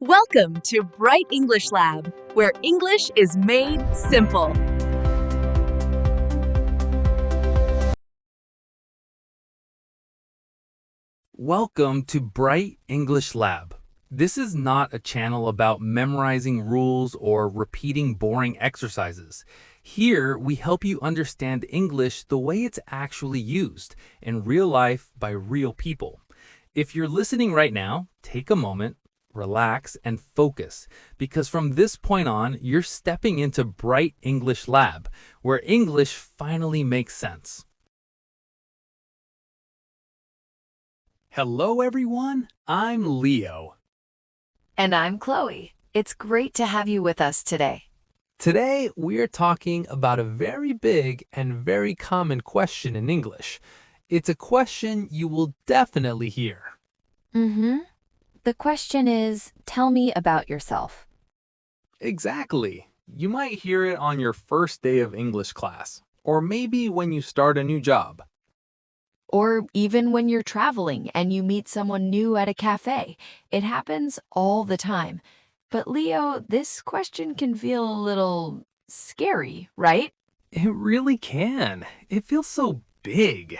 Welcome to Bright English Lab, where English is made simple. Welcome to Bright English Lab. This is not a channel about memorizing rules or repeating boring exercises. Here, we help you understand English the way it's actually used in real life by real people. If you're listening right now, take a moment, relax, and focus, because from this point on, you're stepping into Bright English Lab, where English finally makes sense. Hello, everyone. I'm Leo. And I'm Chloe. It's great to have you with us today. Today, we're talking about a very big and very common question in English. It's a question you will definitely hear. The question is, tell me about yourself. Exactly. You might hear it on your first day of English class, or maybe when you start a new job. Or even when you're traveling and you meet someone new at a cafe. It happens all the time. But Leo, this question can feel a little scary, right? It really can. It feels so big.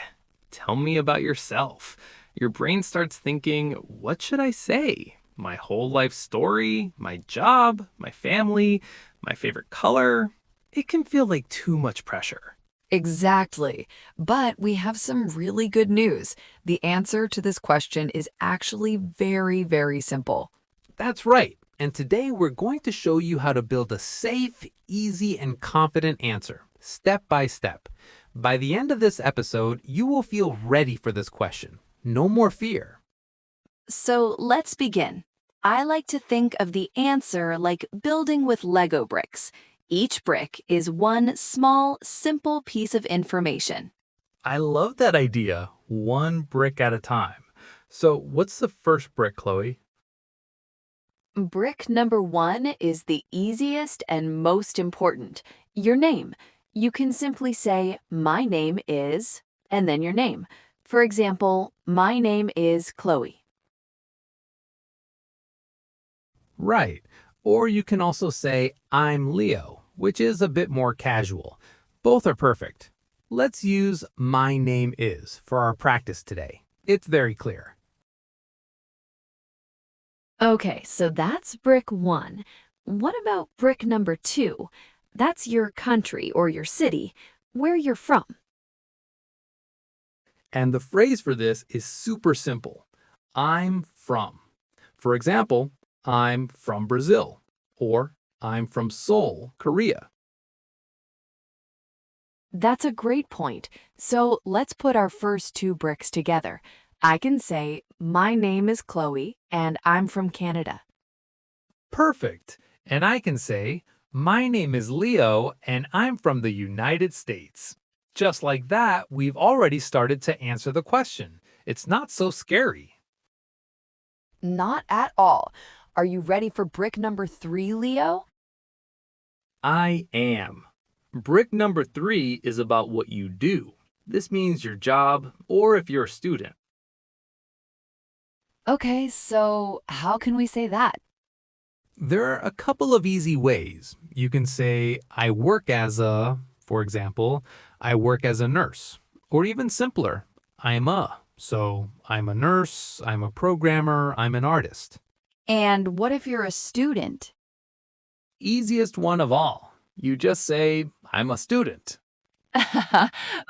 Tell me about yourself. Your brain starts thinking, what should I say? My whole life story, my job, my family, my favorite color. It can feel like too much pressure. Exactly. But we have some really good news. The answer to this question is actually very, very simple. That's right. And today we're going to show you how to build a safe, easy, and confident answer, step by step. By the end of this episode, you will feel ready for this question. No more fear. So let's begin. I like to think of the answer like building with Lego bricks. Each brick is one small, simple piece of information. I love that idea, one brick at a time. So what's the first brick, Chloe? Brick number 1 is the easiest and most important. Your name. You can simply say, my name is, and then your name. For example, my name is Chloe. Right. Or you can also say, I'm Leo, which is a bit more casual. Both are perfect. Let's use my name is for our practice today. It's very clear. Okay, so that's brick 1. What about brick number 2? That's your country or your city, where you're from. And the phrase for this is super simple. I'm from. For example, I'm from Brazil, or I'm from Seoul, Korea. That's a great point. So let's put our first 2 bricks together. I can say, my name is Chloe, and I'm from Canada. Perfect. And I can say, my name is Leo, and I'm from the United States. Just like that, we've already started to answer the question. It's not so scary. Not at all. Are you ready for brick number 3, Leo? I am. Brick number 3 is about what you do. This means your job, or if you're a student. Okay, so how can we say that? There are a couple of easy ways. You can say, I work as a, for example, I work as a nurse. Or even simpler, I'm a. So I'm a nurse, I'm a programmer, I'm an artist. And what if you're a student? Easiest one of all. You just say, I'm a student.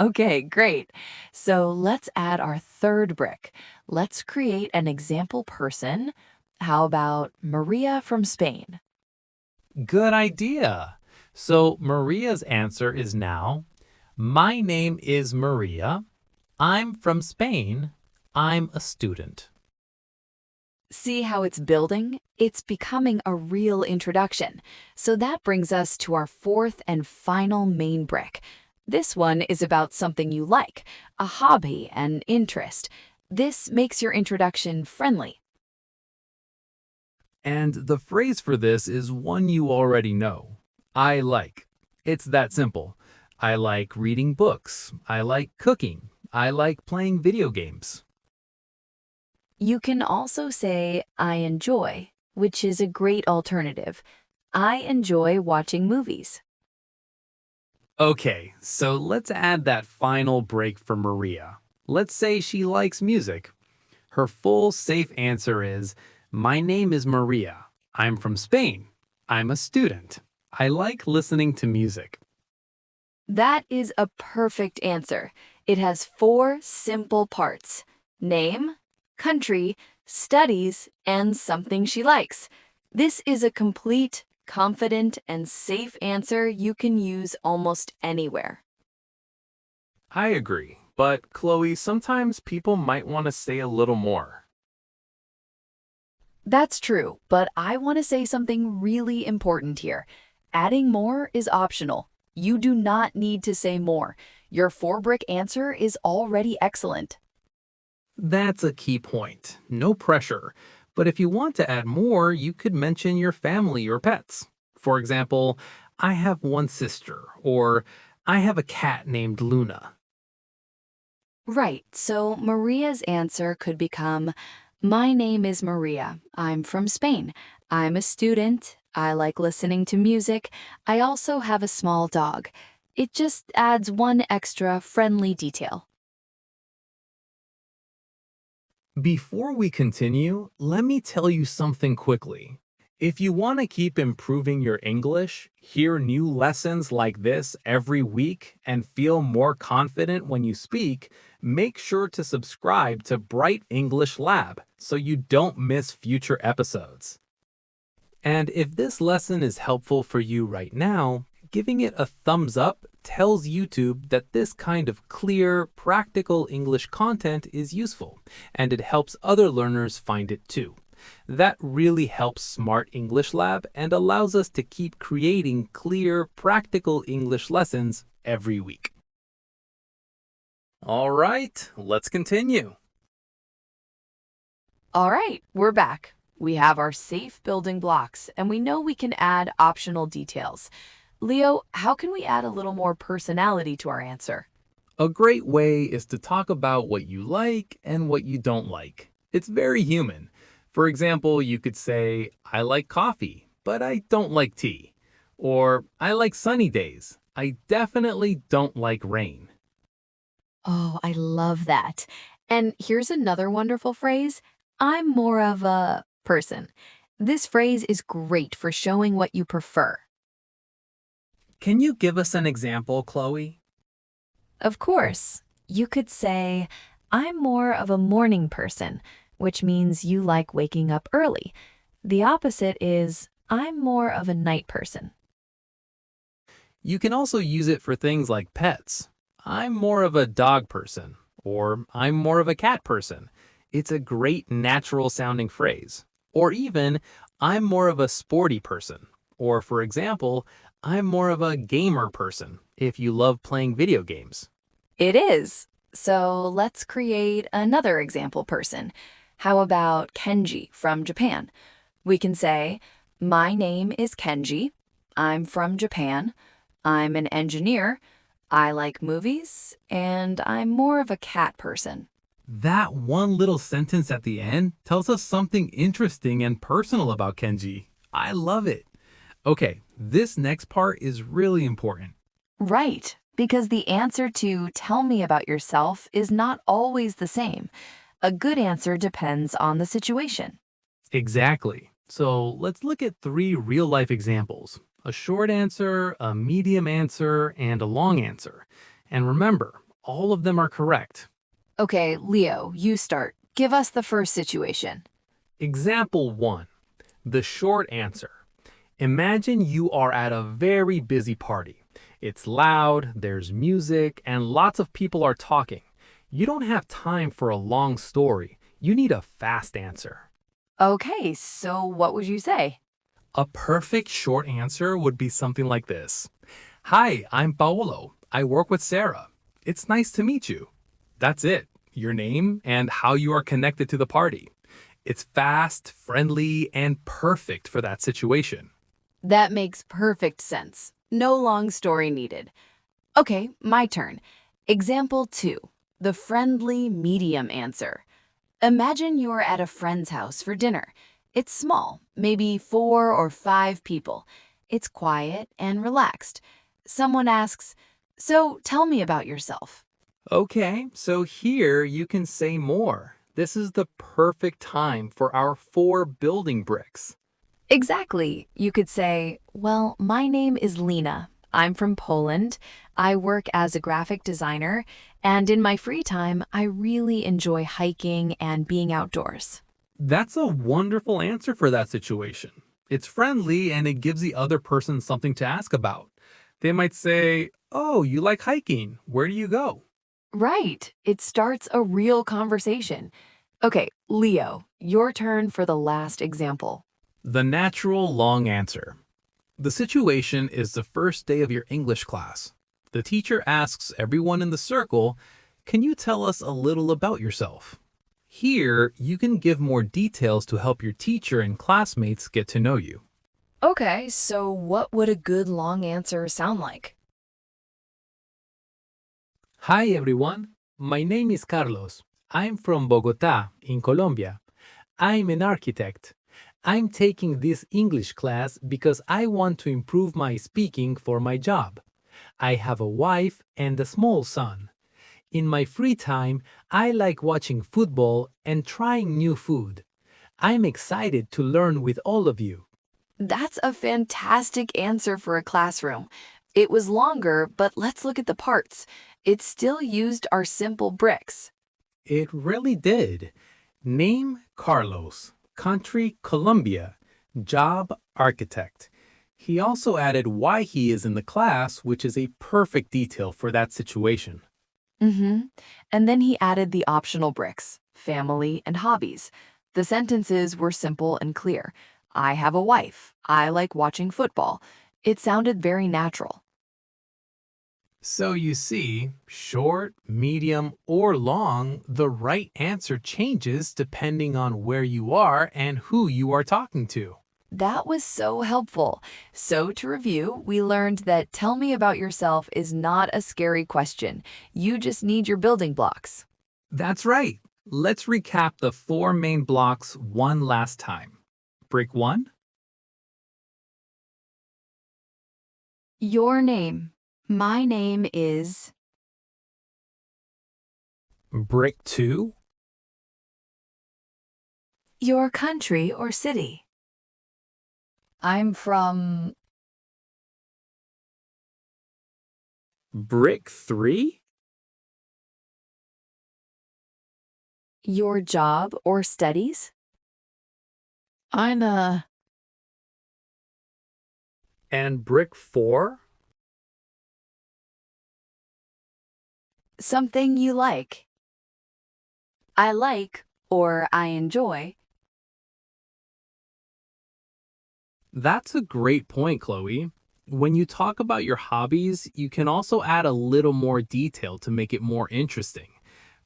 Okay, great. So let's add our third brick. Let's create an example person. How about Maria from Spain? Good idea. So Maria's answer is now, my name is Maria. I'm from Spain. I'm a student. See how it's building? It's becoming a real introduction. So that brings us to our fourth and final main brick. This one is about something you like, a hobby, an interest. This makes your introduction friendly. And the phrase for this is one you already know. I like. It's that simple. I like reading books. I like cooking. I like playing video games. You can also say, I enjoy, which is a great alternative. I enjoy watching movies. Okay, so let's add that final break for Maria. Let's say she likes music. Her full safe answer is, my name is Maria. I'm from Spain. I'm a student. I like listening to music. That is a perfect answer. It has 4 simple parts: name, country, studies, and something she likes. This is a complete, confident, and safe answer you can use almost anywhere. I agree, but Chloe, sometimes people might want to say a little more. That's true, but I want to say something really important here. Adding more is optional. You do not need to say more. Your 4-brick answer is already excellent. That's a key point. No pressure. But if you want to add more, you could mention your family or pets. For example, I have one sister, or I have a cat named Luna. Right, so Maria's answer could become, my name is Maria. I'm from Spain. I'm a student. I like listening to music. I also have a small dog. It just adds one extra friendly detail. Before we continue, let me tell you something quickly. If you want to keep improving your English, hear new lessons like this every week, and feel more confident when you speak, make sure to subscribe to Bright English Lab so you don't miss future episodes. And if this lesson is helpful for you right now, giving it a thumbs up tells YouTube that this kind of clear, practical English content is useful, and it helps other learners find it too. That really helps Smart English Lab and allows us to keep creating clear, practical English lessons every week. All right, let's continue. All right, we're back. We have our safe building blocks, and we know we can add optional details. Leo, how can we add a little more personality to our answer? A great way is to talk about what you like and what you don't like. It's very human. For example, you could say, I like coffee, but I don't like tea. Or, I like sunny days. I definitely don't like rain. Oh, I love that. And here's another wonderful phrase. I'm more of a person. This phrase is great for showing what you prefer. Can you give us an example, Chloe? Of course, you could say, I'm more of a morning person, which means you like waking up early. The opposite is, I'm more of a night person. You can also use it for things like pets. I'm more of a dog person, or I'm more of a cat person. It's a great natural sounding phrase. Or even, I'm more of a sporty person. Or for example, I'm more of a gamer person if you love playing video games. It is. So let's create another example person. How about Kenji from Japan? We can say, my name is Kenji. I'm from Japan. I'm an engineer. I like movies, and I'm more of a cat person. That one little sentence at the end tells us something interesting and personal about Kenji. I love it. Okay, this next part is really important. Right, because the answer to tell me about yourself is not always the same. A good answer depends on the situation. Exactly. So let's look at 3 real-life examples. A short answer, a medium answer, and a long answer. And remember, all of them are correct. Okay, Leo, you start. Give us the first situation. Example 1. The short answer. Imagine you are at a very busy party. It's loud, there's music, and lots of people are talking. You don't have time for a long story. You need a fast answer. Okay, so what would you say? A perfect short answer would be something like this. Hi, I'm Paolo. I work with Sarah. It's nice to meet you. That's it. Your name and how you are connected to the party. It's fast, friendly, and perfect for that situation. That makes perfect sense. No long story needed. Okay, my turn. Example 2. The friendly medium answer. Imagine you're at a friend's house for dinner. It's small, maybe 4 or 5 people. It's quiet and relaxed. Someone asks, "So tell me about yourself." Okay, so here you can say more. This is the perfect time for our 4 building bricks. Exactly. You could say, "Well, my name is Lena. I'm from Poland. I work as a graphic designer, and in my free time, I really enjoy hiking and being outdoors." That's a wonderful answer for that situation. It's friendly and it gives the other person something to ask about. They might say, "Oh, you like hiking. Where do you go?" Right. It starts a real conversation. Okay, Leo, your turn for the last example. The natural long answer. The situation is the first day of your English class. The teacher asks everyone in the circle, "Can you tell us a little about yourself?" Here, you can give more details to help your teacher and classmates get to know you. Okay, so what would a good long answer sound like? Hi everyone, my name is Carlos. I'm from Bogota, in Colombia. I'm an architect. I'm taking this English class because I want to improve my speaking for my job. I have a wife and a small son. In my free time, I like watching football and trying new food. I'm excited to learn with all of you. That's a fantastic answer for a classroom. It was longer, but let's look at the parts. It still used our simple bricks. It really did. Name Carlos. Country Colombia. Job architect. He also added why he is in the class, which is a perfect detail for that situation. Mm-hmm. And then he added the optional bricks, family and hobbies. The sentences were simple and clear. I have a wife. I like watching football. It sounded very natural. So you see, short, medium, or long, the right answer changes depending on where you are and who you are talking to. That was so helpful. So, to review, we learned that tell me about yourself is not a scary question. You just need your building blocks. That's right. Let's recap the 4 main blocks one last time. Brick 1, Your name. My name is. brick 2, Your country or city. I'm from. brick 3, Your job or studies. I'm a. and brick 4. Something you like. I like or I enjoy. That's a great point, Chloe. When you talk about your hobbies, you can also add a little more detail to make it more interesting.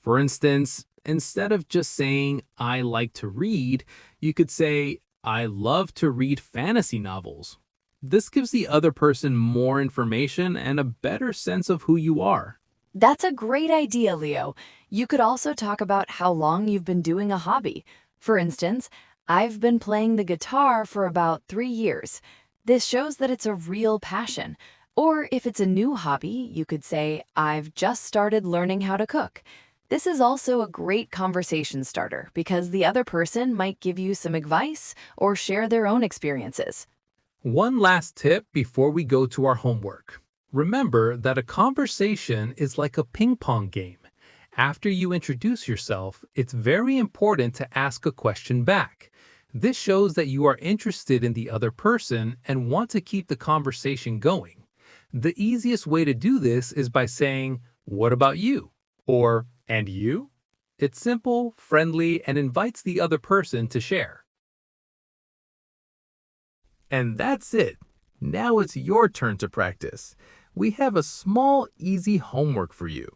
For instance, instead of just saying, "I like to read," you could say, "I love to read fantasy novels." This gives the other person more information and a better sense of who you are. That's a great idea, Leo. You could also talk about how long you've been doing a hobby. For instance, I've been playing the guitar for about 3 years. This shows that it's a real passion. Or if it's a new hobby, you could say, I've just started learning how to cook. This is also a great conversation starter because the other person might give you some advice or share their own experiences. One last tip before we go to our homework. Remember that a conversation is like a ping pong game. After you introduce yourself, it's very important to ask a question back. This shows that you are interested in the other person and want to keep the conversation going. The easiest way to do this is by saying, "What about you?" or "And you?" It's simple, friendly, and invites the other person to share. And that's it. Now it's your turn to practice. We have a small, easy homework for you.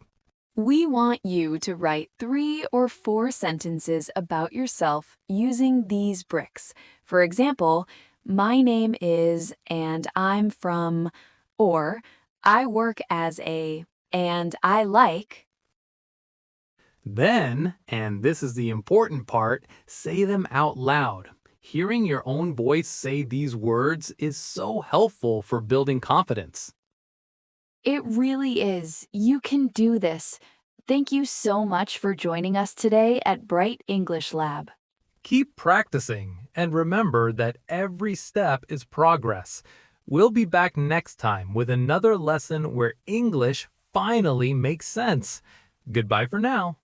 We want you to write 3 or 4 sentences about yourself using these bricks. For example, my name is, and I'm from, or I work as a, and I like. Then, and this is the important part, say them out loud. Hearing your own voice say these words is so helpful for building confidence. It really is. You can do this. Thank you so much for joining us today at Bright English Lab. Keep practicing and remember that every step is progress. We'll be back next time with another lesson where English finally makes sense. Goodbye for now.